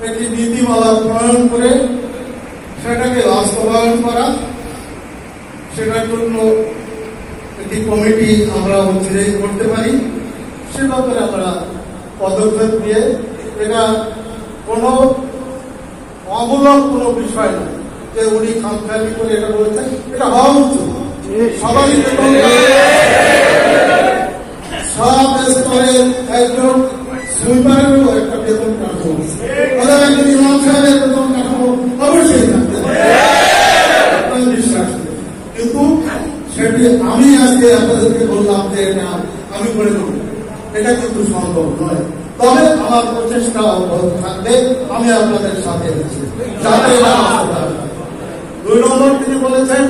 একটি নীতিমালা প্রণয়ন করে সেটাকে বাস্তবায়ন করা, সেটার জন্য একটি কমিটি আমরা অচিরেই করতে পারি। সে ব্যাপারে আমরা পদক্ষেপ নিয়ে, এটা কোনো অমূলক কোনো বিষয় নয় যে উনি খামখেয়ালি করে এটা বলছেন, এটা হওয়া উচিত। সবারই সব স্তরের একজন সুইপারেরও একটা বেতন কাঠামো, একজন ইমাম সাহেবের বেতন কাঠামো অবশ্যই থাকতে বিশ্বাস। কিন্তু সেটি আমি আজকে আপনাদেরকে বললাম যে এটা আমি করে দেব, এটা কিন্তু সম্ভব নয়। তবে আমার প্রচেষ্টা অব্যাহত থাকবে, আমি আপনাদের সাথে আছি যাতে এটা আসতে পারে। 2 নম্বর তিনি বলেছেন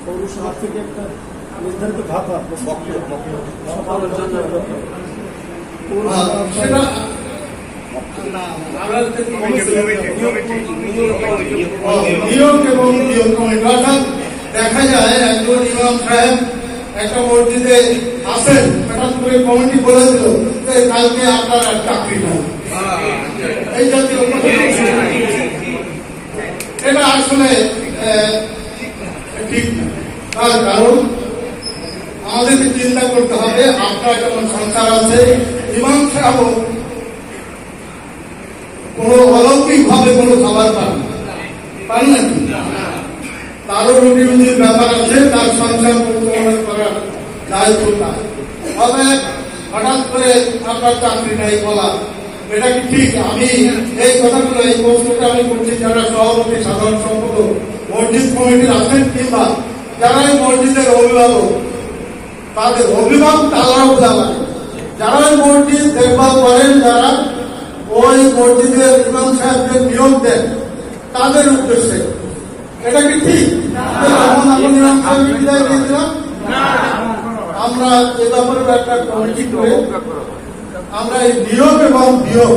পৌরসভা থেকে একটা নির্ধারিত ভাতা সেটা নিয়োগ এবং নিয়োগ কমিটি। অর্থাৎ দেখা যায় একজন ইমাম সাহেব একটা মসজিদে আসেন, হঠাৎ করে কমিটি বলে দিল যে কালকে আপনার আর চাকরি নাই, এই জাতীয় এটা আসলে ঠিক না। তার কারণ আমাদেরকে চিন্তা করতে হবে, আপনার যেমন সংসার আছে, ইমাম সাহেব কোন অলৌকিক ভাবে কোন খাবার পান না, তারও রুটি রুটির ব্যাপার আছে, তার সংসার পরিচালনা করার দায়িত্ব তার। তবে হঠাৎ করে আপনার চাকরি নাই বলা, এটা কি ঠিক? আমি এই কথাগুলো, এই প্রশ্নটা আমি করছি যারা সভাপতি, সাধারণ সম্পাদক, মসজিদ কমিটির আছেন, কিংবা যারা এই মসজিদের অভিভাবক, তাদের অভিভাবক তারাও বোঝা লাগে, যারা এই মসজিদ দেখভাল করেন, যারা ওই মসজিদের ইমাম সাহেবকে নিয়োগ দেন, তাদের উদ্দেশ্যে এটা কি ঠিক? আমরা এ ব্যাপারে একটা কমিটি করে আমরা এই নিয়োগ এবং বিয়োগ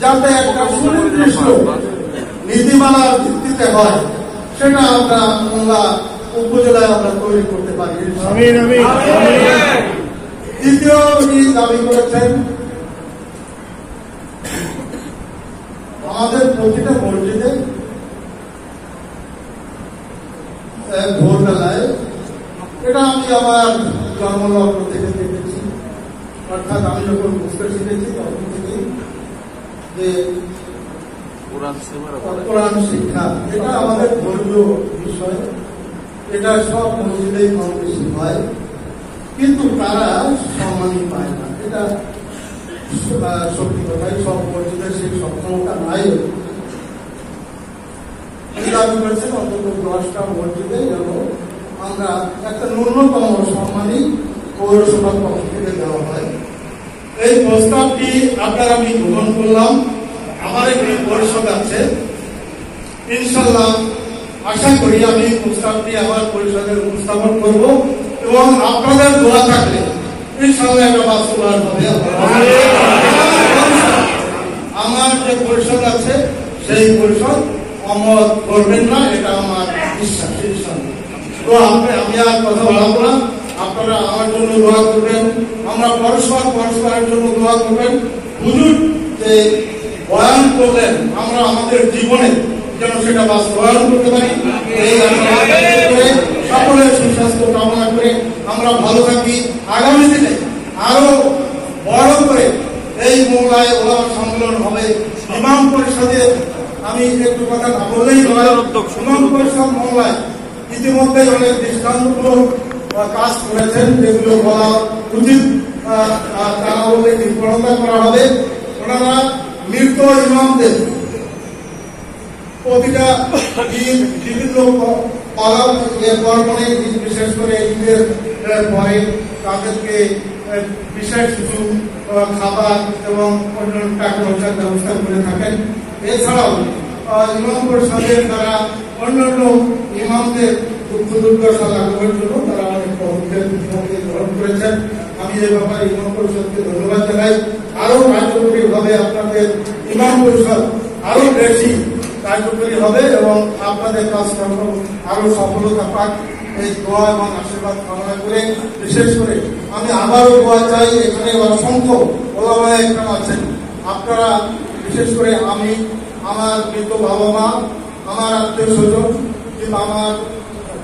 যাতে একটা সুনির্দিষ্ট নীতিমালার ভিত্তিতে হয়, সেটা আমরা মোংলা উপজেলায় আমরা তৈরি করতে পারি। দ্বিতীয় উনি দাবি করেছেন আমাদের প্রতিটা মসজিদে ভোরবেলায়, এটা আমি আমার জন্মলগ্ন থেকে দেখেছি, অর্থাৎ আমি যখন বুঝতে শিখেছি তখন থেকে, যে কোরআন শিক্ষা এটা আমাদের ধর্মীয় বিষয়, এটা সব মসজিদেই কম বেশি হয়, কিন্তু তারা সম্মানই পায় না। এটা সত্যি কথাই, সব মসজিদের সেই সক্ষমতা নাই। দাবি করেছেন অন্তত 10টা মসজিদে যেন আমরা একটা ন্যূনতম সম্মানই পৌরসভার পক্ষ থেকে দেওয়া হয়। এই প্রস্তাবটি আপনার আমি গ্রহণ করলাম। আমার একটি পরিষদ আছে, ইনশাল্লাহ আশা করি আমি প্রস্তাবটি আমার পরিষদের উপস্থাপন করব, এবং আপনাদের দোয়া থাকলে ইনশাল্লাহ একটা বাস্তবায়ন হবে। আমার যে পরিষদ আছে সেই পরিষদ অমত করবেন না, এটা আমার বিশ্বাস। তো আমি আর কথা বলবো না, আপনারা আমার জন্য দোয়া করবেন, আমরা পরস্পরের জন্য দোয়া করবেন। হুজুর যে বয়ান করলেন, আমরা আমাদের জীবনে যেন সেটা বাস্তবায়ন করতে পারি। এই সকলের সুস্বাস্থ্য কামনা করে আমরা ভালো থাকি। আগামী দিনে আরো বড় করে এই মোংলায় ওলামা সম্মেলন হবে। ইমাম পরিষদের আমি একটু কথা না বললেই ইমাম পরিষদ মোংলায় ইতিমধ্যে অনেক দৃষ্টান্তমূলক কাজ করেছেন, যেগুলো বলা উচিত, তারা বলে নির্ভরতা করা হবে। ওনারা মৃত ইমামদের প্রতিটা বিভিন্ন কর্মে, বিশেষ করে ঈদের পরে তাদেরকে বিশেষ কিছু খাবার এবং অন্যান্য টাকা পয়সার ব্যবস্থা করে থাকেন। এছাড়াও ইমাম পরিষদের দ্বারা অন্যান্য ইমামদের দুঃখ দুর্দশা লাঘবের জন্য তারা অনেক পদক্ষেপ গ্রহণ করেছেন। আমি এই ব্যাপারে ইমাম পরিষদকে ধন্যবাদ জানাই। আরো কার্যকরী ভাবে আপনাদের ইমাম পরিষদ আরো বেশি কার্যকরী হবে এবং আপনাদের কাজকর্ম আরো সফলতা পাক, এই দোয়া এবং আশীর্বাদ কামনা করে, বিশেষ করে আমি আবারও দোয়া চাই। এখানে অসংখ্য ওলামায়ে কেরাম আছেন, আপনারা বিশেষ করে আমি, আমার মৃত বাবা মা, আমার আত্মীয় স্বজন কিংবা আমার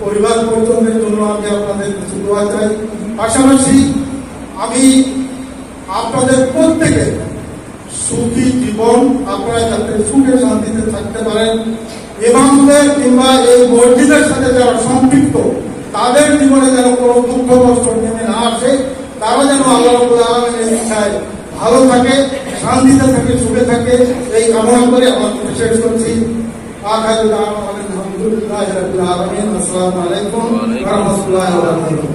পরিবার পরিজনদের জন্য আমি আপনাদের কিছু দোয়া চাই। পাশাপাশি আমি আপনাদের প্রত্যেকে সুখী জীবন, আপনারা যাতে সুখে শান্তিতে থাকতে পারেন, ইমামদের কিংবা এই মসজিদের সাথে যারা সম্পৃক্ত তাদের জীবনে যেন কোনো দুঃখ কষ্ট নেমে না আসে, তারা যেন আল্লাহ রাব্বুল আলামিনের ইচ্ছায় ভালো থাকে, শান্তিতে থাকে, সুখে থাকে, এই কামনা করে আমার শেষ করছি। আলহামদুলিল্লাহি রাব্বিল আলামিন। আসসালামু আলাইকুম ওয়া রাহমাতুল্লাহি ওয়া বারাকাতুহু।